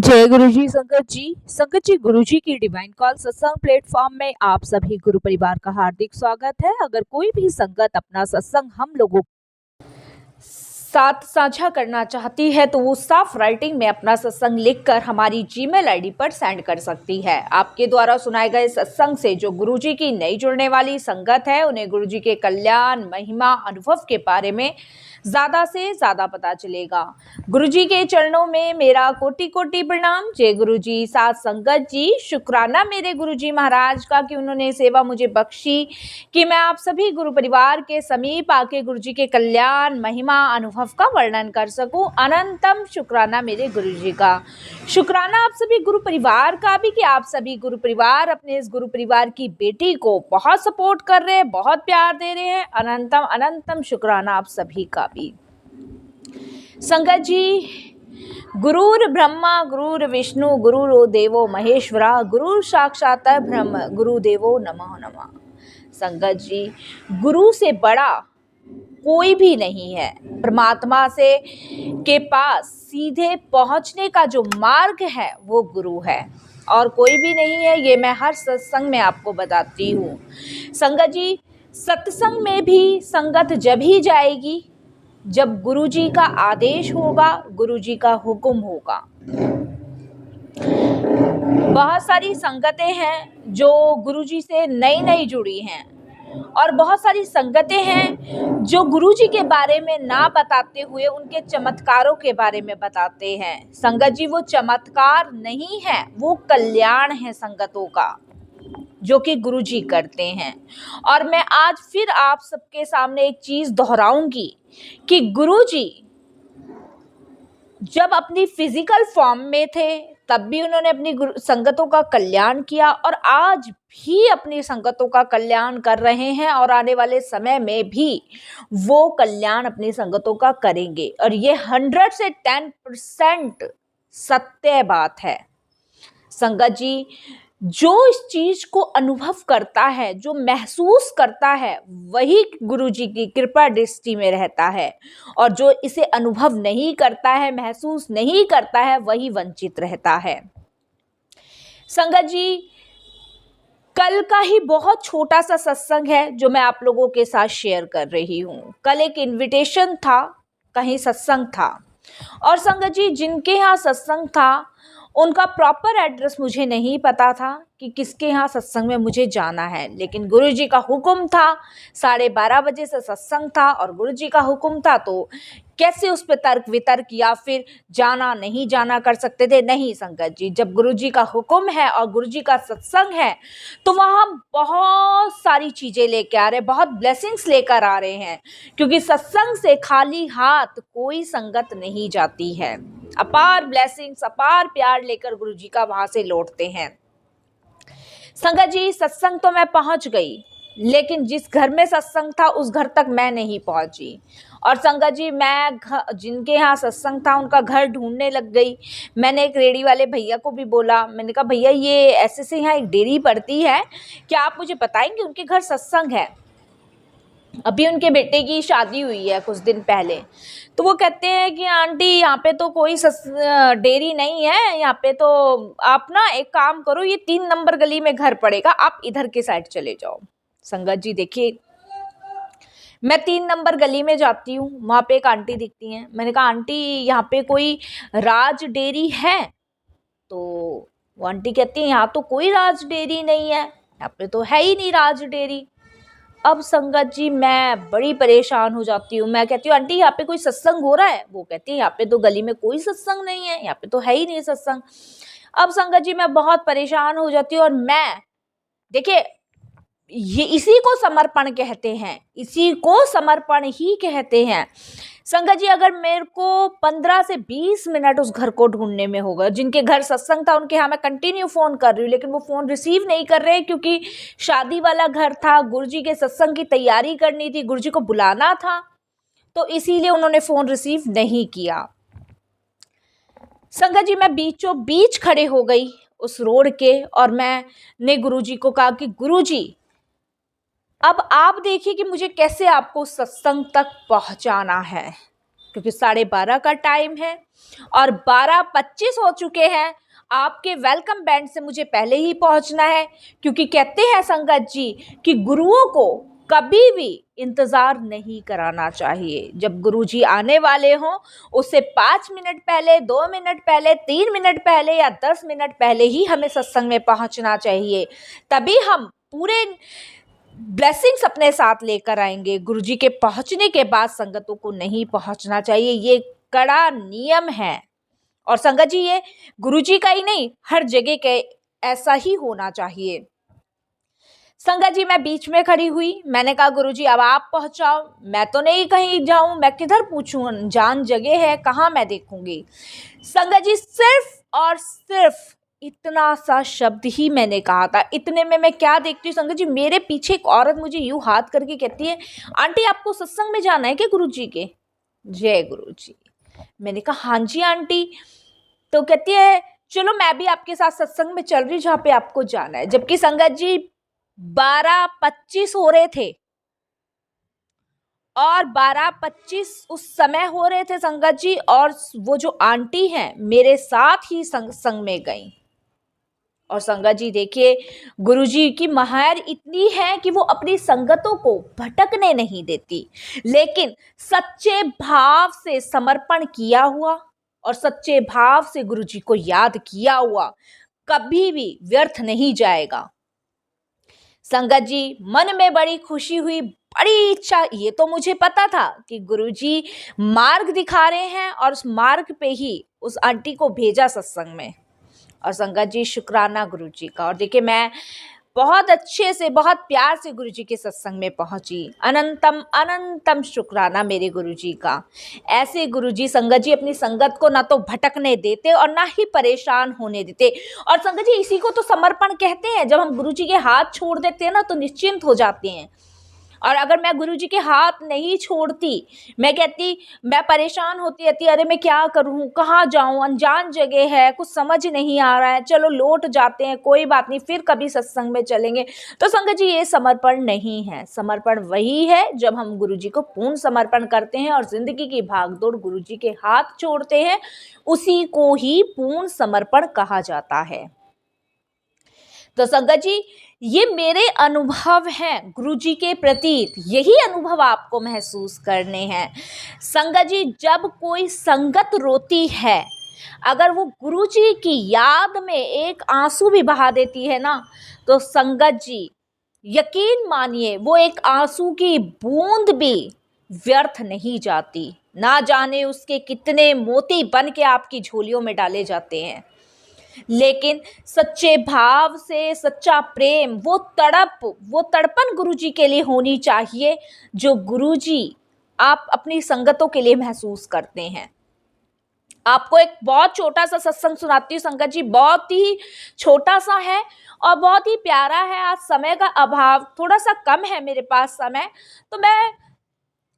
जय गुरु जी। संगत जी गुरु जी की डिवाइन कॉल सत्संग प्लेटफॉर्म में आप सभी गुरु परिवार का हार्दिक स्वागत है। अगर कोई भी संगत अपना सत्संग हम लोगों साथ साझा करना चाहती है तो वो साफ राइटिंग में अपना सत्संग लिखकर हमारी जीमेल आईडी पर सेंड कर सकती है। आपके द्वारा सुनाए गए सत्संग से जो गुरुजी की नई जुड़ने वाली संगत है उन्हें गुरुजी के कल्याण, महिमा, अनुभव के बारे में ज्यादा से ज्यादा पता चलेगा। गुरुजी के चरणों में मेरा कोटि कोटि प्रणाम। जय गुरुजी। साथ संगत जी, शुक्राना मेरे गुरुजी महाराज का कि उन्होंने सेवा मुझे बख्शी कि मैं आप सभी गुरु परिवार के समीप आके गुरुजी के कल्याण, महिमा, अनुभव का वर्णन कर सकूं। अनंतम शुक्राना मेरे गुरुजी का। शुक्राना आप सभी गुरु परिवार का भी कि आप सभी गुरु परिवार अपने इस गुरु परिवार की बेटी को बहुत सपोर्ट कर रहे हैं, बहुत प्यार दे रहे हैं। अनंतम अनंतम शुक्राना आप सभी का भी। संगत जी, गुरुर ब्रह्मा गुरुर विष्णु गुरुरो देवो महेश्वरा गुरु साक्षात ब्रह्म गुरुदेवो नमः नमः। संगत जी, गुरु से बड़ा कोई भी नहीं है। परमात्मा से के पास सीधे पहुंचने का जो मार्ग है वो गुरु है और कोई भी नहीं है। ये मैं हर सत्संग में आपको बताती हूँ। संगत जी, सत्संग में भी संगत जब ही जाएगी जब गुरुजी का आदेश होगा, गुरुजी का हुक्म होगा। बहुत सारी संगतें हैं जो गुरुजी से नई नई जुड़ी हैं और बहुत सारी संगतें हैं जो गुरुजी के बारे में ना बताते हुए उनके चमत्कारों के बारे में बताते हैं। संगत जी, वो चमत्कार नहीं है, वो कल्याण है संगतों का जो कि गुरुजी करते हैं। और मैं आज फिर आप सबके सामने एक चीज दोहराऊंगी कि गुरुजी जब अपनी फिजिकल फॉर्म में थे तब भी उन्होंने अपनी संगतों का कल्याण किया और आज भी अपनी संगतों का कल्याण कर रहे हैं और आने वाले समय में भी वो कल्याण अपनी संगतों का करेंगे। और ये 100 से 10% सत्य बात है। संगत जी, जो इस चीज को अनुभव करता है, जो महसूस करता है, वही गुरुजी की कृपा दृष्टि में रहता है और जो इसे अनुभव नहीं करता है, महसूस नहीं करता है, वही वंचित रहता है। संगत जी, कल का ही बहुत छोटा सा सत्संग है जो मैं आप लोगों के साथ शेयर कर रही हूँ। कल एक इनविटेशन था, कहीं सत्संग था और संगत जी जिनके यहाँ सत्संग था उनका प्रॉपर एड्रेस मुझे नहीं पता था कि किसके यहाँ सत्संग में मुझे जाना है, लेकिन गुरुजी का हुक्म था। 12:30 बजे से सत्संग था और गुरुजी का हुक्म था तो कैसे उस पर तर्क वितर्क या फिर जाना नहीं जाना कर सकते थे। नहीं संगत जी, जब गुरुजी का हुक्म है और गुरुजी का सत्संग है तो वहाँ बहुत सारी चीजें लेके आ रहे हैं, बहुत ब्लेसिंग्स लेकर आ रहे हैं, क्योंकि सत्संग से खाली हाथ कोई संगत नहीं जाती है। अपार ब्लेसिंग्स, अपार प्यार लेकर गुरुजी का वहां से लौटते हैं। संगत जी, सत्संग तो मैं पहुंच गई, लेकिन जिस घर में सत्संग था उस घर तक मैं नहीं पहुंची। और संगत जी, मैं जिनके यहाँ सत्संग था उनका घर ढूंढने लग गई। मैंने एक रेडी वाले भैया को भी बोला, मैंने कहा भैया ये ऐसे से यहाँ एक डेयरी पड़ती है, क्या आप मुझे बताएंगे उनके घर सत्संग है? अभी उनके बेटे की शादी हुई है कुछ दिन पहले। तो वो कहते हैं कि आंटी यहाँ पे तो कोई डेयरी नहीं है, यहाँ पे तो आप ना एक काम करो, ये 3 नंबर गली में घर पड़ेगा, आप इधर के साइड चले जाओ। संगत जी देखिए, मैं 3 नंबर गली में जाती हूँ, वहाँ पे एक आंटी दिखती हैं। मैंने कहा आंटी यहाँ पे कोई राज डेयरी है? तो वो आंटी कहती है यहाँ तो कोई राज डेयरी नहीं है, यहाँ पे तो है ही नहीं राज डेयरी। अब संगत जी मैं बड़ी परेशान हो जाती हूँ। मैं कहती हूँ आंटी यहाँ पे कोई सत्संग हो रहा है? वो कहती है यहाँ पे तो गली में कोई सत्संग नहीं है, यहाँ पे तो है ही नहीं सत्संग। अब संगत जी मैं बहुत परेशान हो जाती हूँ और मैं देखिए ये इसी को समर्पण कहते हैं, इसी को समर्पण ही कहते हैं। संगत जी अगर मेरे को 15 से 20 मिनट उस घर को ढूंढने में होगा, जिनके घर सत्संग था उनके यहाँ मैं कंटिन्यू फ़ोन कर रही हूँ लेकिन वो फ़ोन रिसीव नहीं कर रहे क्योंकि शादी वाला घर था, गुरुजी के सत्संग की तैयारी करनी थी, गुरुजी को बुलाना था, तो इसीलिए उन्होंने फ़ोन रिसीव नहीं किया। संगत जी मैं बीचों बीच खड़े हो गई उस रोड के और मैंने गुरुजी को कहा कि गुरुजी अब आप देखिए कि मुझे कैसे आपको सत्संग तक पहुंचाना है। क्योंकि 12:30 का टाइम है और 12:25 हो चुके हैं। आपके वेलकम बैंड से मुझे पहले ही पहुंचना है, क्योंकि कहते हैं संगत जी कि गुरुओं को कभी भी इंतजार नहीं कराना चाहिए। जब गुरुजी आने वाले हों उससे 5 मिनट पहले, 2 मिनट पहले, 3 मिनट पहले या 10 मिनट पहले ही हमें सत्संग में पहुंचना चाहिए। तभी हम पूरे ब्लेसिंग्स अपने साथ लेकर आएंगे। गुरुजी के पहुंचने के बाद संगतों को नहीं पहुंचना चाहिए, ये कड़ा नियम है। और संगत जी ये गुरुजी का ही नहीं, हर जगह के ऐसा ही होना चाहिए। संगत जी मैं बीच में खड़ी हुई, मैंने कहा गुरुजी अब आप पहुंचाओ, मैं तो नहीं कहीं जाऊं, मैं किधर पूछूं, अनजान जगह है, कहाँ मैं देखूंगी। संगत जी सिर्फ और सिर्फ इतना सा शब्द ही मैंने कहा था। इतने में मैं क्या देखती हूँ संगत जी, मेरे पीछे एक औरत मुझे यूं हाथ करके कहती है, आंटी आपको सत्संग में जाना है क्या गुरुजी के? जय गुरुजी। मैंने कहा हाँ जी आंटी। तो कहती है चलो मैं भी आपके साथ सत्संग में चल रही जहाँ पे आपको जाना है। जबकि संगत जी 12:25 हो रहे थे और 12:25 उस समय हो रहे थे संगत जी, और वो जो आंटी हैं मेरे साथ ही संग में गई। और संगत जी देखिए गुरुजी की महर इतनी है कि वो अपनी संगतों को भटकने नहीं देती, लेकिन सच्चे भाव से समर्पण किया हुआ और सच्चे भाव से गुरुजी को याद किया हुआ कभी भी व्यर्थ नहीं जाएगा। संगत जी मन में बड़ी खुशी हुई, बड़ी इच्छा, ये तो मुझे पता था कि गुरुजी मार्ग दिखा रहे हैं और उस मार्ग पे ही उस आंटी को भेजा सत्संग में। और संगत जी शुक्राना गुरुजी का। और देखिए मैं बहुत अच्छे से, बहुत प्यार से गुरुजी के सत्संग में पहुंची। अनंतम अनंतम शुक्राना मेरे गुरुजी का। ऐसे गुरुजी संगत जी अपनी संगत को ना तो भटकने देते और ना ही परेशान होने देते। और संगत जी इसी को तो समर्पण कहते हैं। जब हम गुरुजी के हाथ छोड़ देते हैं ना तो निश्चिंत हो जाते हैं। और अगर मैं गुरुजी के हाथ नहीं छोड़ती, मैं कहती, मैं परेशान होती रहती, अरे मैं क्या करूं, कहाँ जाऊं, अनजान जगह है, कुछ समझ नहीं आ रहा है, चलो लौट जाते हैं, कोई बात नहीं, फिर कभी सत्संग में चलेंगे, तो संगत जी ये समर्पण नहीं है। समर्पण वही है जब हम गुरुजी को पूर्ण समर्पण करते हैं और जिंदगी की भागदौड़ गुरुजी के हाथ छोड़ते हैं, उसी को ही पूर्ण समर्पण कहा जाता है। तो संगत जी ये मेरे अनुभव हैं गुरुजी के प्रति, यही अनुभव आपको महसूस करने हैं। संगत जी जब कोई संगत रोती है, अगर वो गुरुजी की याद में एक आंसू भी बहा देती है ना, तो संगत जी यकीन मानिए वो एक आंसू की बूंद भी व्यर्थ नहीं जाती। ना जाने उसके कितने मोती बन के आपकी झोलियों में डाले जाते हैं, लेकिन सच्चे भाव से सच्चा प्रेम, वो तड़प, वो तड़पन गुरुजी के लिए होनी चाहिए जो गुरुजी आप अपनी संगतों के लिए महसूस करते हैं। आपको एक बहुत छोटा सा सत्संग सुनाती हूँ संगत जी, बहुत ही छोटा सा है और बहुत ही प्यारा है। आज समय का अभाव, थोड़ा सा कम है मेरे पास समय, तो मैं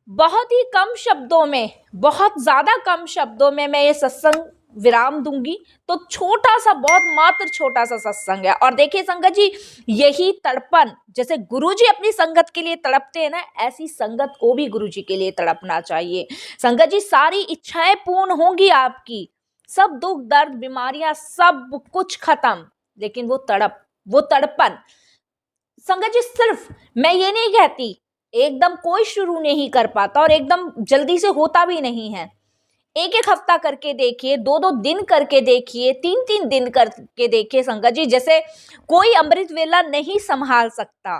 बहुत ही कम शब्दों में, बहुत ज़्यादा कम शब्दों में मैं ये सत्संग विराम दूंगी। तो छोटा सा, बहुत मात्र छोटा सा सत्संग है। और देखिए संगत जी यही तड़पन, जैसे गुरुजी अपनी संगत के लिए तड़पते हैं ना, ऐसी संगत को भी गुरुजी के लिए तड़पना चाहिए। संगत जी सारी इच्छाएं पूर्ण होंगी आपकी, सब दुख दर्द बीमारियां सब कुछ खत्म, लेकिन वो तड़प, वो तड़पन, संगत जी सिर्फ, मैं ये नहीं कहती एकदम कोई शुरू नहीं कर पाता और एकदम जल्दी से होता भी नहीं है। एक एक हफ्ता करके देखिए, 2-2 दिन करके देखिए, 3-3 दिन करके देखिए संगत जी। जैसे कोई अमृत वेला नहीं संभाल सकता,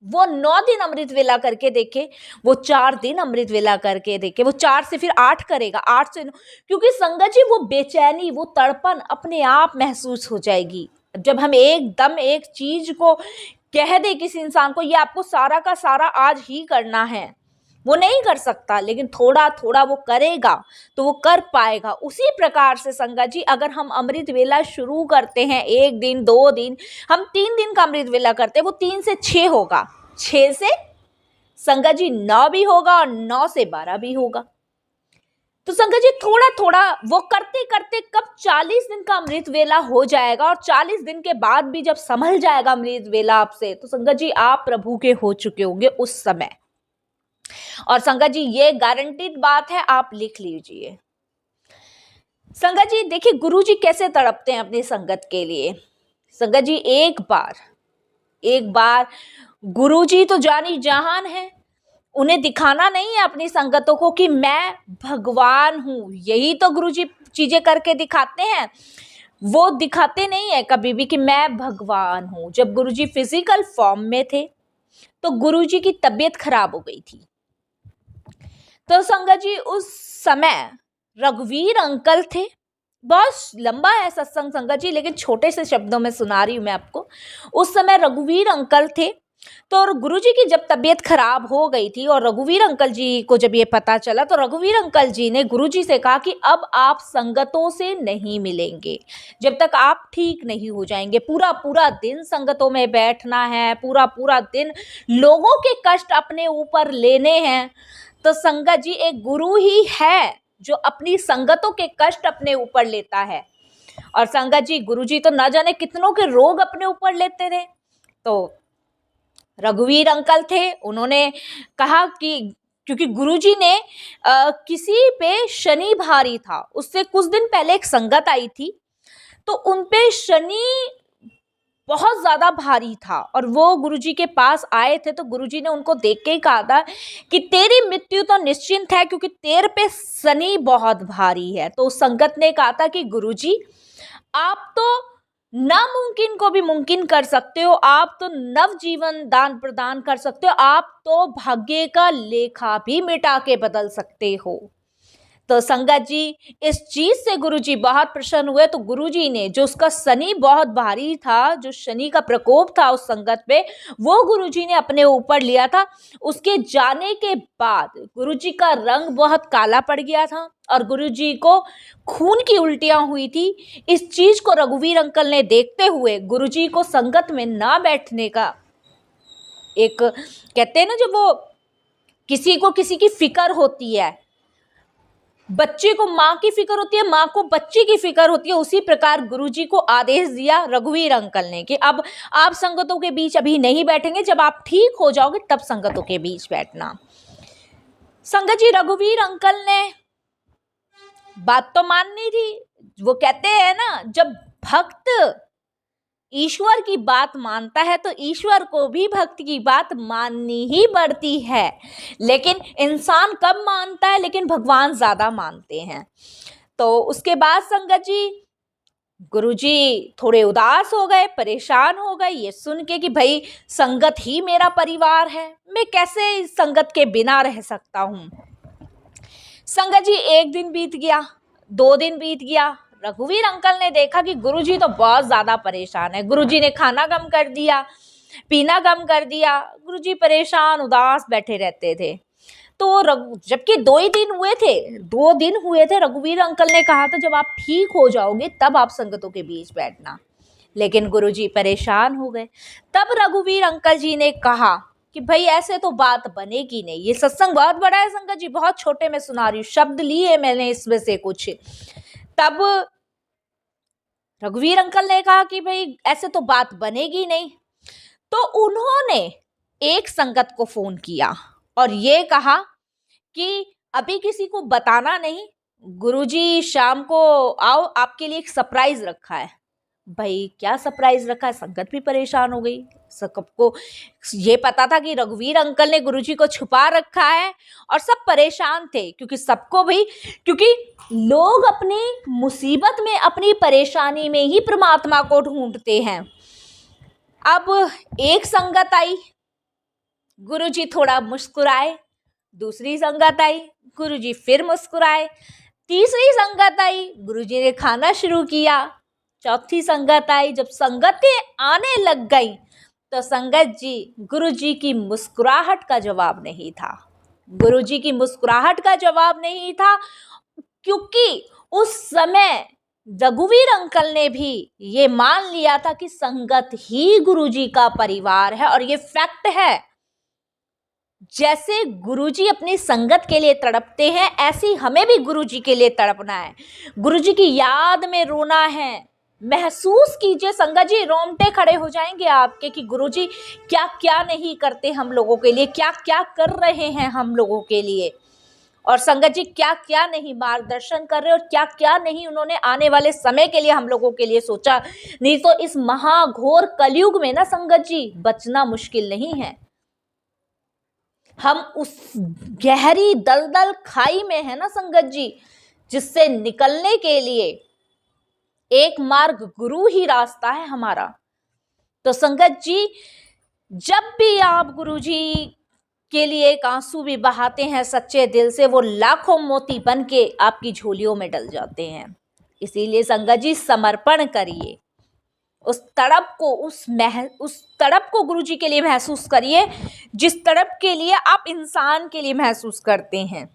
वो 9 दिन अमृत वेला करके देखे, वो 4 दिन अमृत वेला करके देखे, वो 4 से फिर 8 करेगा, 8 से 9, क्योंकि संगत जी वो बेचैनी, वो तड़पन अपने आप महसूस हो जाएगी। जब हम एकदम एक चीज को कह दे किसी इंसान को, ये आपको सारा का सारा आज ही करना है, वो नहीं कर सकता, लेकिन थोड़ा थोड़ा वो करेगा तो वो कर पाएगा। उसी प्रकार से संगत जी अगर हम अमृत वेला शुरू करते हैं, 1 दिन 2 दिन, हम 3 दिन का अमृत वेला करते हैं, वो 3 से 6 होगा, 6 से संगत जी 9 भी होगा और 9 से 12 भी होगा। तो संगत जी थोड़ा थोड़ा वो करते करते कब 40 दिन का अमृत वेला हो जाएगा, और 40 दिन के बाद भी जब संभल जाएगा अमृत वेला आपसे, तो संगत जी आप प्रभु के हो चुके होंगे उस समय। और संगत जी ये गारंटीड बात है, आप लिख लीजिए। संगत जी देखिए गुरुजी कैसे तड़पते हैं अपनी संगत के लिए। संगत जी एक बार गुरुजी तो जानी जहान है, उन्हें दिखाना नहीं है अपनी संगतों को कि मैं भगवान हूं। यही तो गुरुजी चीजें करके दिखाते हैं, वो दिखाते नहीं है कभी भी कि मैं भगवान हूं। जब गुरुजी फिजिकल फॉर्म में थे तो गुरुजी की तबीयत खराब हो गई थी। तो संगत जी उस समय रघुवीर अंकल थे, बहुत लंबा है सत्संग संगत जी, लेकिन छोटे से शब्दों में सुना रही हूं मैं आपको। उस समय रघुवीर अंकल थे, तो गुरुजी की जब तबीयत खराब हो गई थी और रघुवीर अंकल जी को जब ये पता चला, तो रघुवीर अंकल जी ने गुरुजी से कहा कि अब आप संगतों से नहीं मिलेंगे जब तक आप ठीक नहीं हो जाएंगे। पूरा पूरा दिन संगतों में बैठना है, पूरा पूरा दिन लोगों के कष्ट अपने ऊपर लेने हैं। तो संगत जी एक गुरु ही है जो अपनी संगतों के कष्ट अपने ऊपर लेता है। और संगत जी गुरुजी तो न जाने कितनों के रोग अपने ऊपर लेते थे। तो रघुवीर अंकल थे, उन्होंने कहा कि क्योंकि गुरुजी ने किसी पे शनि भारी था, उससे कुछ दिन पहले एक संगत आई थी, तो उन पे शनि बहुत ज्यादा भारी था और वो गुरुजी के पास आए थे। तो गुरुजी ने उनको देख के ही कहा था कि तेरी मृत्यु तो निश्चिंत है क्योंकि तेरे पे शनि बहुत भारी है। तो उस संगत ने कहा था कि गुरुजी आप तो नामुमकिन को भी मुमकिन कर सकते हो, आप तो नव जीवन दान प्रदान कर सकते हो, आप तो भाग्य का लेखा भी मिटा के बदल सकते हो। तो संगत जी इस चीज से गुरुजी बहुत प्रसन्न हुए। तो गुरुजी ने जो उसका शनि बहुत भारी था, जो शनि का प्रकोप था उस संगत पे, वो गुरुजी ने अपने ऊपर लिया था। उसके जाने के बाद गुरुजी का रंग बहुत काला पड़ गया था और गुरुजी को खून की उल्टियां हुई थी। इस चीज को रघुवीर अंकल ने देखते हुए गुरुजी को संगत में ना बैठने का, एक कहते हैं ना जब वो किसी को किसी की फिक्र होती है, बच्चे को माँ की फिक्र होती है, माँ को बच्चे की फिक्र होती है, उसी प्रकार गुरुजी को आदेश दिया रघुवीर अंकल ने कि अब आप संगतों के बीच अभी नहीं बैठेंगे, जब आप ठीक हो जाओगे तब संगतों के बीच बैठना। संगत जी रघुवीर अंकल ने बात तो माननी थी। वो कहते हैं ना जब भक्त ईश्वर की बात मानता है तो ईश्वर को भी भक्त की बात माननी ही पड़ती है। लेकिन इंसान कम मानता है, लेकिन भगवान ज्यादा मानते हैं। तो उसके बाद संगत जी गुरुजी थोड़े उदास हो गए, परेशान हो गए ये सुन के कि भाई संगत ही मेरा परिवार है, मैं कैसे इस संगत के बिना रह सकता हूं। संगत जी एक दिन बीत गया, 2 दिन बीत गया, रघुवीर अंकल ने देखा कि गुरुजी तो बहुत ज्यादा परेशान है। गुरुजी ने खाना कम कर दिया, पीना कम कर दिया, गुरुजी परेशान उदास बैठे रहते थे। तो जबकि 2 ही दिन हुए थे, 2 दिन हुए थे, रघुवीर अंकल ने कहा था जब आप ठीक हो जाओगे तब आप संगतों के बीच बैठना। लेकिन गुरुजी परेशान हो गए। तब रघुवीर अंकल जी ने कहा कि भाई ऐसे तो बात बनेगी नहीं। ये सत्संग बहुत बड़ा है संगत जी, बहुत छोटे में सुना रही हूँ, शब्द लिए मैंने इसमें से कुछ। तब रघुवीर अंकल ने कहा कि भाई ऐसे तो बात बनेगी नहीं। तो उन्होंने एक संगत को फोन किया और ये कहा कि अभी किसी को बताना नहीं, गुरुजी शाम को आओ, आपके लिए एक सरप्राइज रखा है। भाई क्या सरप्राइज रखा है? संगत भी परेशान हो गई। सबको ये पता था कि रघुवीर अंकल ने गुरुजी को छुपा रखा है और सब परेशान थे क्योंकि सबको भाई, क्योंकि लोग अपनी मुसीबत में, अपनी परेशानी में ही परमात्मा को ढूंढते हैं। अब एक संगत आई, गुरुजी थोड़ा मुस्कुराए। दूसरी संगत आई, गुरुजी फिर मुस्कुराए। तीसरी संगत आई, गुरुजी ने खाना शुरू किया। चौथी संगत आई, जब संगतें आने लग गई तो संगत जी गुरुजी की मुस्कुराहट का जवाब नहीं था। गुरुजी की मुस्कुराहट का जवाब नहीं था क्योंकि उस समय रघुवीर अंकल ने भी ये मान लिया था कि संगत ही गुरुजी का परिवार है। और ये फैक्ट है, जैसे गुरुजी अपनी संगत के लिए तड़पते हैं, ऐसे हमें भी गुरुजी के लिए तड़पना है, गुरुजी की याद में रोना है, महसूस कीजिए संगत जी, रोंगटे खड़े हो जाएंगे आपके कि गुरुजी क्या क्या नहीं करते हम लोगों के लिए, क्या क्या कर रहे हैं हम लोगों के लिए, और संगत जी क्या क्या नहीं मार्गदर्शन कर रहे और क्या क्या नहीं उन्होंने आने वाले समय के लिए हम लोगों के लिए सोचा। नहीं तो इस महाघोर कलयुग में ना संगत जी बचना मुश्किल नहीं है। हम उस गहरी दलदल खाई में है ना संगत जी, जिससे निकलने के लिए एक मार्ग गुरु ही रास्ता है हमारा। तो संगत जी जब भी आप गुरु जी के लिए एक आंसू भी बहाते हैं सच्चे दिल से, वो लाखों मोती बन के आपकी झोलियों में डल जाते हैं। इसीलिए संगत जी समर्पण करिए, उस तड़प को उस तड़प को गुरु जी के लिए महसूस करिए जिस तड़प के लिए आप इंसान के लिए महसूस करते हैं।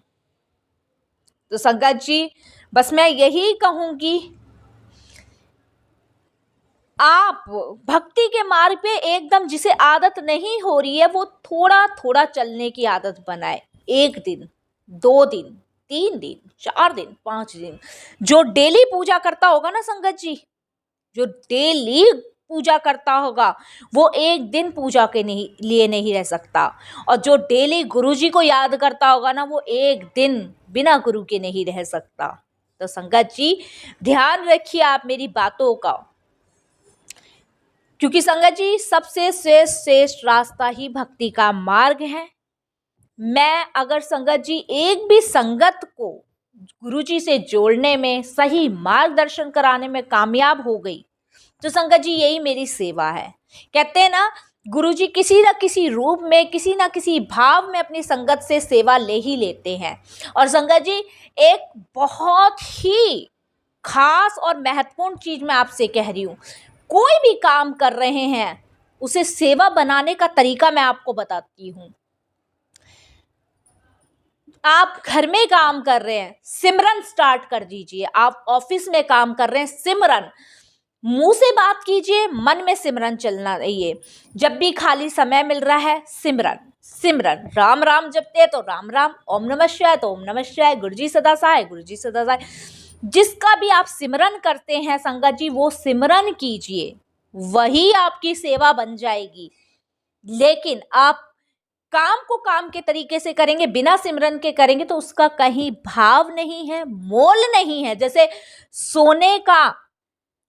तो संगत जी बस मैं यही कहूंगी, आप भक्ति के मार्ग पे एकदम जिसे आदत नहीं हो रही है वो थोड़ा थोड़ा चलने की आदत बनाए। 1 दिन 2 दिन 3 दिन 4 दिन 5 दिन, जो डेली पूजा करता होगा ना संगत जी, जो डेली पूजा करता होगा वो 1 दिन पूजा के लिए नहीं रह सकता, और जो डेली गुरु जी को याद करता होगा ना वो 1 दिन बिना गुरु के नहीं रह सकता। तो संगत जी ध्यान रखिए आप मेरी बातों का, क्योंकि संगत जी सबसे श्रेष्ठ रास्ता ही भक्ति का मार्ग है। मैं अगर संगत जी एक भी संगत को गुरु जी से जोड़ने में, सही मार्गदर्शन कराने में कामयाब हो गई तो संगत जी यही मेरी सेवा है। कहते हैं ना गुरु जी किसी न किसी रूप में, किसी न किसी भाव में अपनी संगत से सेवा ले ही लेते हैं। और संगत जी एक बहुत ही खास और महत्वपूर्ण चीज मैं आपसे कह रही हूँ, कोई भी काम कर रहे हैं उसे सेवा बनाने का तरीका मैं आपको बताती हूँ। आप घर में काम कर रहे हैं, सिमरन स्टार्ट कर दीजिए। आप ऑफिस में काम कर रहे हैं, सिमरन, मुंह से बात कीजिए, मन में सिमरन चलना रहिए। जब भी खाली समय मिल रहा है सिमरन सिमरन, राम राम जपते हैं तो राम राम, ओम नमः शिवाय तो ओम नमः शिवाय, गुरु जी सदा सहाय, गुरु जी सदा सहाय। जिसका भी आप सिमरन करते हैं संगत जी वो सिमरन कीजिए, वही आपकी सेवा बन जाएगी। लेकिन आप काम को काम के तरीके से करेंगे, बिना सिमरन के करेंगे तो उसका कहीं भाव नहीं है, मोल नहीं है। जैसे सोने का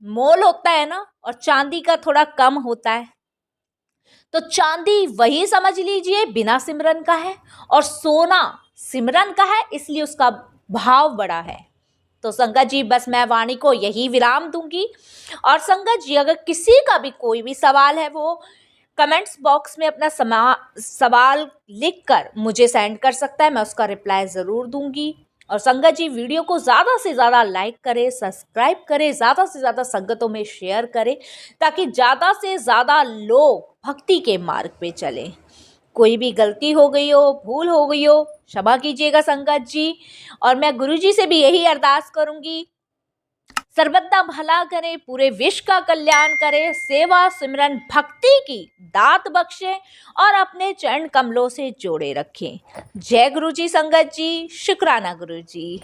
मोल होता है ना और चांदी का थोड़ा कम होता है, तो चांदी वही समझ लीजिए बिना सिमरन का है, और सोना सिमरन का है इसलिए उसका भाव बड़ा है। तो संगत जी बस मैं वाणी को यही विराम दूंगी। और संगत जी अगर किसी का भी कोई भी सवाल है वो कमेंट्स बॉक्स में अपना सवाल लिखकर मुझे सेंड कर सकता है, मैं उसका रिप्लाई ज़रूर दूंगी। और संगत जी वीडियो को ज़्यादा से ज़्यादा लाइक करें, सब्सक्राइब करें, ज़्यादा से ज़्यादा संगतों में शेयर करें, ताकि ज़्यादा से ज़्यादा लोग भक्ति के मार्ग पे चलें। कोई भी गलती हो गई हो, भूल हो गई हो, क्षमा कीजिएगा संगत जी। और मैं गुरु जी से भी यही अरदास करूंगी, सर्वदा भला करे, पूरे विश्व का कल्याण करे, सेवा सिमरन भक्ति की दात बख्शे और अपने चरण कमलों से जोड़े रखें। जय गुरु जी संगत जी, शुक्राना गुरु जी।